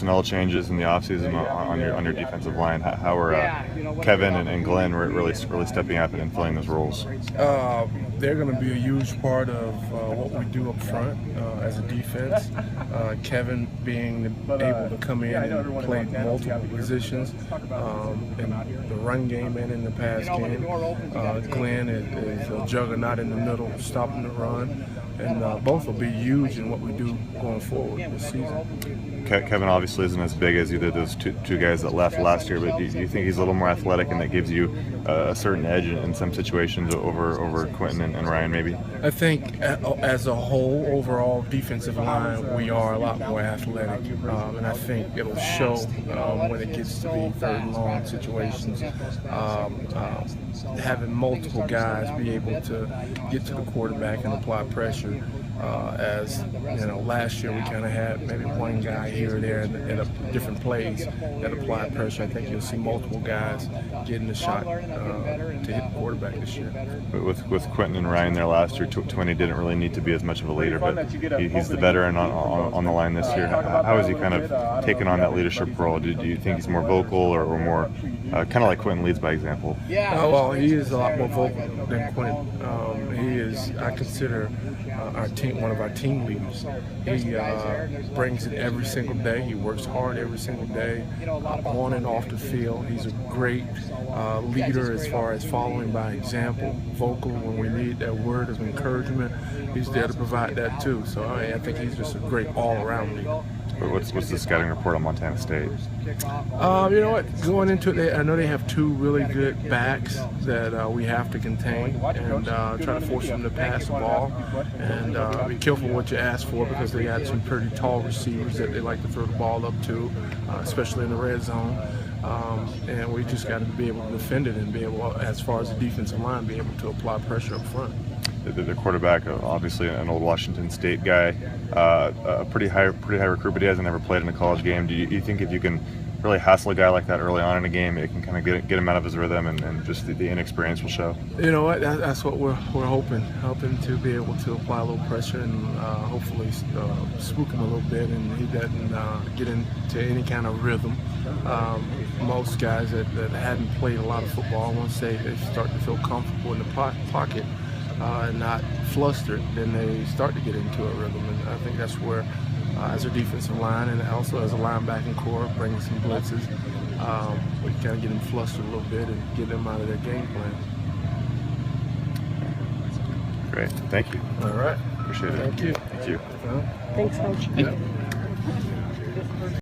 personnel changes in the offseason on your defensive line. How are Kevin and Glenn really stepping up and filling those roles? They're going to be a huge part of what we do up front as a defense. Kevin being able to come in and play multiple positions in the run game and in the pass game. Glenn is a juggernaut in the middle, stopping the run. And both will be huge in what we do going forward this season. Kevin obviously isn't as big as either of those two guys that left last year, but do you think he's a little more athletic and that gives you a certain edge in some situations over Quentin and Ryan maybe? I think as a whole, overall defensive line, we are a lot more athletic, and I think it'll show when it gets to be third and long situations. Having multiple guys be able to get to the quarterback and apply pressure. As you know, last year we kind of had maybe one guy here or there in different plays that applied pressure. I think you'll see multiple guys getting the shot to hit the quarterback this year. But with Quentin and Ryan there last year, Twinney didn't really need to be as much of a leader, but he's the veteran on the line this year. How has he kind of taken on that leadership role? Do you think he's more vocal or more kind of like Quentin leads by example? Well, he is a lot more vocal than Quentin. He is, I consider, one of our team leaders. He brings it every single day. He works hard every single day, on and off the field. He's a great leader as far as following by example, vocal when we need that word of encouragement. He's there to provide that too. So I think he's just a great all-around leader. What's the scouting report on Montana State? You know what? Going into it, I know they have two really good backs that we have to contain and try to force them to pass the ball. And be careful what you ask for because they got some pretty tall receivers that they like to throw the ball up to, especially in the red zone. And we just got to be able to defend it and be able, as far as the defensive line, be able to apply pressure up front. The quarterback, obviously an old Washington State guy, a pretty high recruit, but he hasn't ever played in a college game. Do you think if you can really hassle a guy like that early on in a game, it can kind of get him out of his rhythm and just the inexperience will show? You know what? That's what we're hoping to be able to apply a little pressure and hopefully spook him a little bit, and he doesn't get into any kind of rhythm. Most guys that hadn't played a lot of football, once they start to feel comfortable in the pocket and not flustered, then they start to get into a rhythm. And I think that's where, as a defensive line and also as a linebacking core, bringing some blitzes, we kind of get them flustered a little bit and get them out of their game plan. Great. Thank you. All right. Appreciate it. Thank you. Thank you. Thanks, Coach. Yeah.